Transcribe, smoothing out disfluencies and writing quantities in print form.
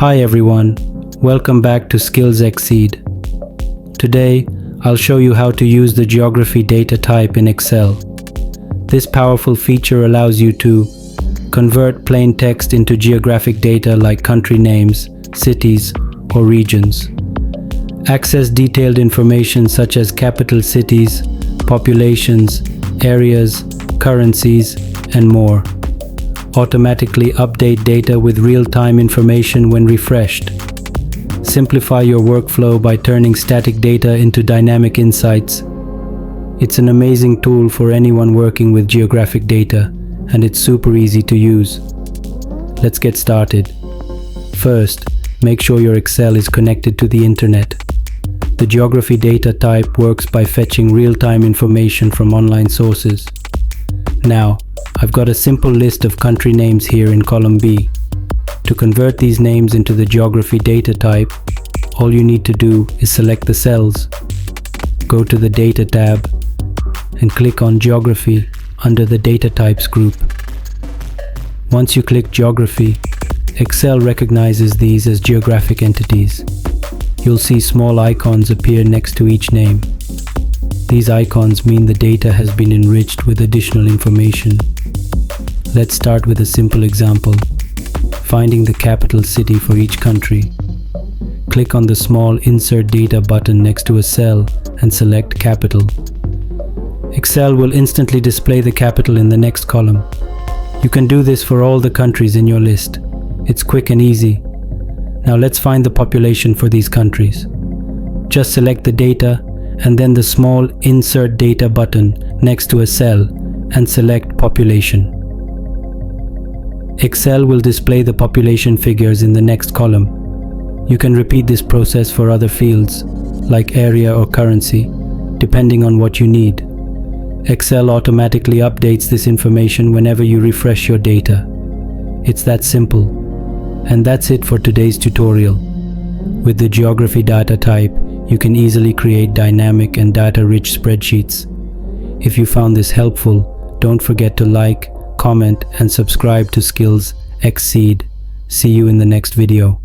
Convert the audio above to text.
Hi everyone, welcome back to Skills Exceed. Today, I'll show you how to use the geography data type in Excel. This powerful feature allows you to convert plain text into geographic data like country names, cities, or regions. Access detailed information such as capital cities, populations, areas, currencies, and more. Automatically update data with real-time information when refreshed. Simplify your workflow by turning static data into dynamic insights. It's an amazing tool for anyone working with geographic data, and it's super easy to use. Let's get started. First, make sure your Excel is connected to the internet. The geography data type works by fetching real-time information from online sources. Now, I've got a simple list of country names here in column B. To convert these names into the geography data type, all you need to do is select the cells. Go to the Data tab and click on Geography under the Data Types group. Once you click Geography, Excel recognizes these as geographic entities. You'll see small icons appear next to each name. These icons mean the data has been enriched with additional information. Let's start with a simple example, finding the capital city for each country. Click on the small Insert Data button next to a cell and select Capital. Excel will instantly display the capital in the next column. You can do this for all the countries in your list. It's quick and easy. Now let's find the population for these countries. Just select the data and then the small Insert Data button next to a cell and select Population. Excel will display the population figures in the next column. You can repeat this process for other fields, like area or currency, depending on what you need. Excel automatically updates this information whenever you refresh your data. It's that simple. And that's it for today's tutorial. With the geography data type, you can easily create dynamic and data-rich spreadsheets. If you found this helpful, don't forget to like, comment, and subscribe to Skills Exceed. See you in the next video.